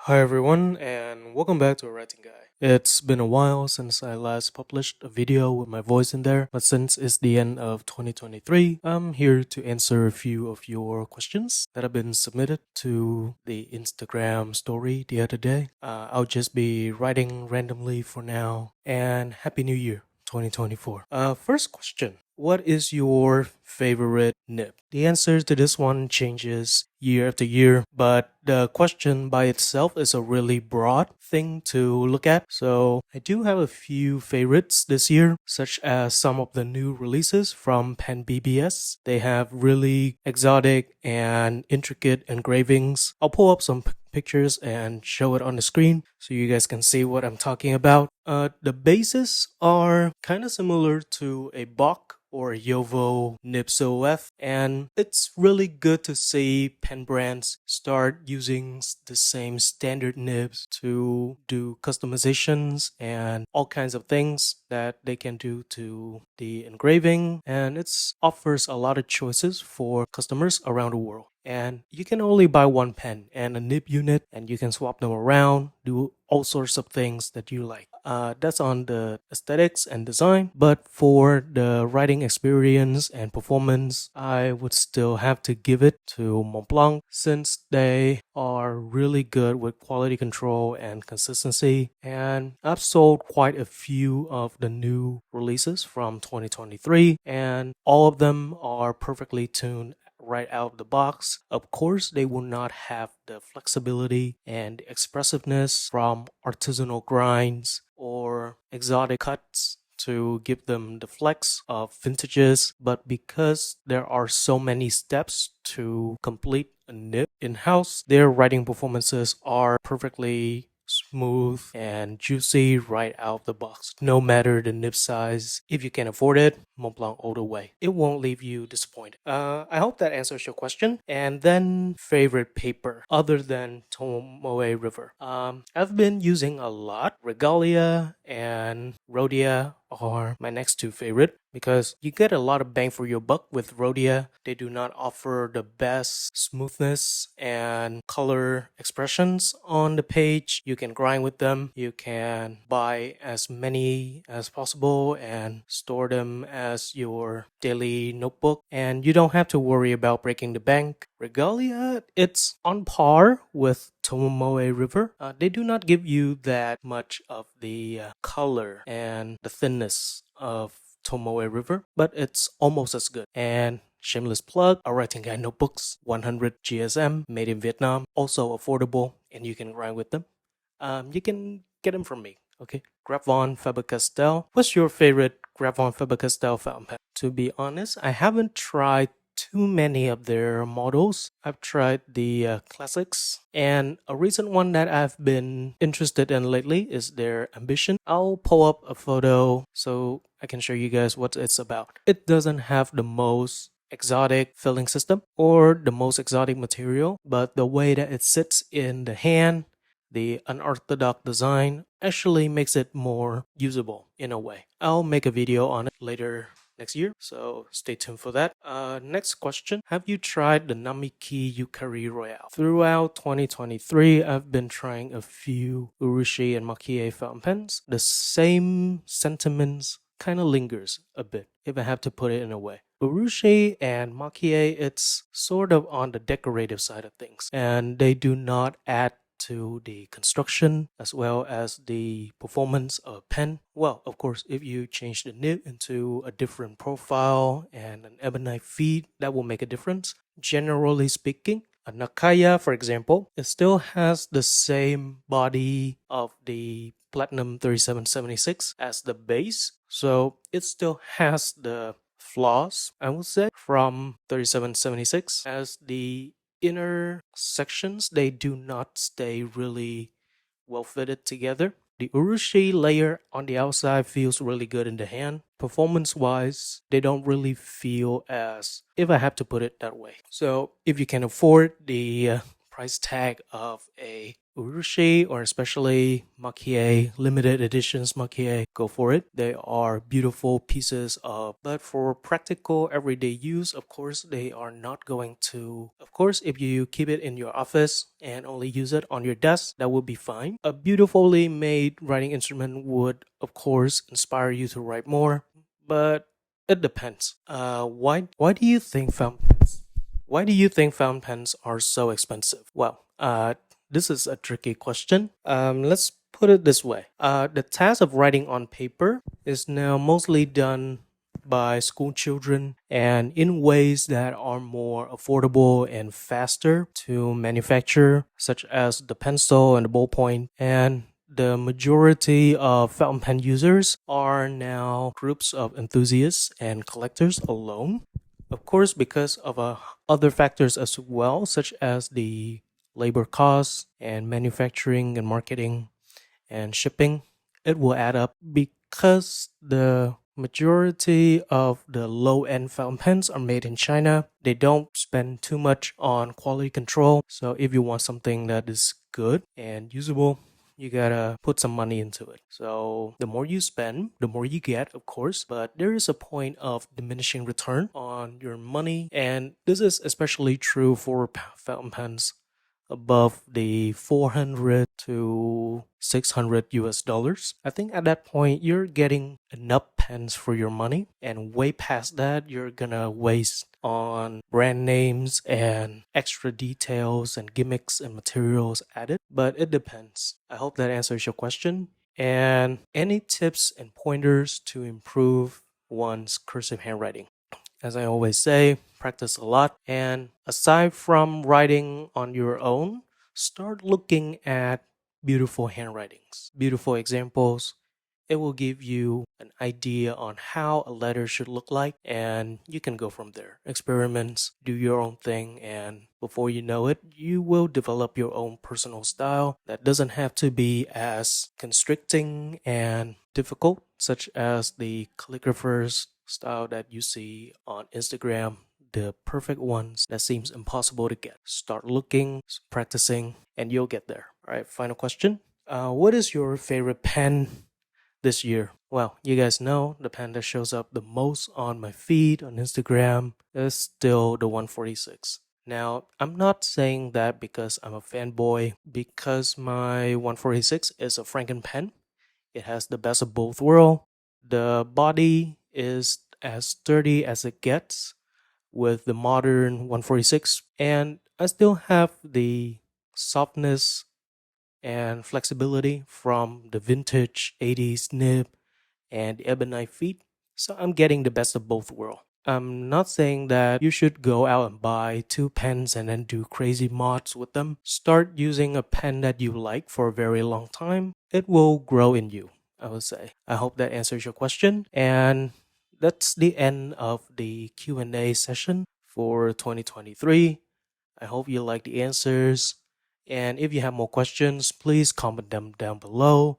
Hi everyone, and welcome back to Awriting Guy. It's been a while since I last published a video with my voice in there, but since it's the end of 2023, I'm here to answer a few of your questions that have been submitted to the Instagram story the other day. I'll just be writing randomly for now, and Happy New Year 2024. First question. What is your favorite nib? The answer to this one changes year after year, but the question by itself is a really broad thing to look at. So I do have a few favorites this year, such as some of the new releases from Pen BBS. They have really exotic and intricate engravings. I'll pull up some pictures and show it on the screen so you guys can see what I'm talking about. The bases are kind of similar to a Bach or Yovo Nibs OF, and it's really good to see pen brands start using the same standard nibs to do customizations and all kinds of things that they can do to the engraving, and it offers a lot of choices for customers around the world. And you can only buy one pen and a nib unit, and you can swap them around, do all sorts of things that you like. That's on the aesthetics and design, but for the writing experience and performance, I would still have to give it to Montblanc since they are really good with quality control and consistency. And I've sold quite a few of the new releases from 2023, and all of them are perfectly tuned right out of the box. Of course, they will not have the flexibility and expressiveness from artisanal grinds or exotic cuts to give them the flex of vintages, but because there are so many steps to complete a nib in-house, their writing performances are perfectly smooth and juicy right out of the box. No matter the nib size, if you can afford it, Montblanc all the way. It won't leave you disappointed. I hope that answers your question. And then favorite paper other than Tomoe River. I've been using a lot. Regalia and Rhodia are my next two favorite because you get a lot of bang for your buck with Rhodia. They do not offer the best smoothness and color expressions on the page. You can grind with them. You can buy as many as possible and store them as your daily notebook, and you don't have to worry about breaking the bank. Regalia, it's on par with Tomoe River. They do not give you that much of the color and the thinness of Tomoe River, but it's almost as good. And shameless plug, Awriting Guy notebooks, 100 GSM, made in Vietnam, also affordable, and you can grind with them. You can get them from me. Okay, Graf von Faber-Castell. What's your favorite Graf von Faber-Castell fountain pen? To be honest, I haven't tried too many of their models. I've tried the classics, and a recent one that I've been interested in lately is their Ambition. I'll pull up a photo so I can show you guys what it's about. It doesn't have the most exotic filling system or the most exotic material, but the way that it sits in the hand, the unorthodox design actually makes it more usable in a way. I'll make a video on it later next year, so stay tuned for that. Next question. Have you tried the Namiki Yukari Royale? Throughout 2023, I've been trying a few Urushi and Makie fountain pens. The same sentiments kind of lingers a bit, if I have to put it in a way. Urushi and Makie, it's sort of on the decorative side of things, and they do not add to the construction as well as the performance of a pen. Well, of course, if you change the nib into a different profile and an ebonite feed, that will make a difference. Generally speaking, a Nakaya, for example, it still has the same body of the Platinum 3776 as the base, so it still has the flaws, I would say, from 3776 as the inner sections, they do not stay really well fitted together. The Urushi layer on the outside feels really good in the hand. Performance wise, they don't really feel as, if I have to put it that way. So if you can afford the price tag of a urushi or especially makie, limited editions makie, go for it. They are beautiful pieces of, but for practical everyday use, of course, they are not going to, of course, if you keep it in your office and only use it on your desk, that would be fine. A beautifully made writing instrument would, of course, inspire you to write more, but it depends. Why do you think fountain pens? Why do you think fountain pens are so expensive? Well, this is a tricky question. Let's put it this way. The task of writing on paper is now mostly done by school children and in ways that are more affordable and faster to manufacture, such as the pencil and the ballpoint. And the majority of fountain pen users are now groups of enthusiasts and collectors alone. Of course, because of other factors as well, such as the labor costs and manufacturing and marketing and shipping, it will add up because the majority of the low end fountain pens are made in China. They don't spend too much on quality control. So if you want something that is good and usable, you gotta put some money into it. So the more you spend, the more you get, of course, but there is a point of diminishing return on your money. And this is especially true for fountain pens above the 400 to 600 US dollars. I think at that point you're getting enough pens for your money, and way past that you're gonna waste on brand names and extra details and gimmicks and materials added, but it depends. I hope that answers your question. And any tips and pointers to improve one's cursive handwriting? As I always say, practice a lot. And aside from writing on your own, start looking at beautiful handwritings, beautiful examples. It will give you an idea on how a letter should look like, and you can go from there. Experiments, do your own thing, and before you know it, you will develop your own personal style that doesn't have to be as constricting and difficult, such as the calligraphers style that you see on Instagram, the perfect ones that seems impossible to get. Start looking, practicing, and you'll get there. All right, final question. What is your favorite pen this year? Well, you guys know the pen that shows up the most on my feed on Instagram is still the 146. Now, I'm not saying that because I'm a fanboy, because my 146 is a Franken pen. It has the best of both worlds. The body is as sturdy as it gets with the modern 146, and I still have the softness and flexibility from the vintage 80s nib and the ebonite feet. So I'm getting the best of both worlds. I'm not saying that you should go out and buy two pens and then do crazy mods with them. Start using a pen that you like for a very long time. It will grow in you, I would say. I hope that answers your question. And that's the end of the Q&A session for 2023. I hope you like the answers. And if you have more questions, please comment them down below.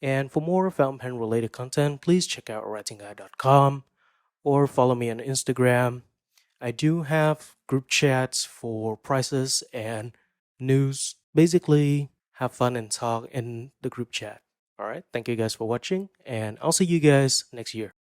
And for more fountain pen related content, please check out awritingguy.com or follow me on Instagram. I do have group chats for prices and news. Basically, have fun and talk in the group chat. All right, thank you guys for watching, and I'll see you guys next year.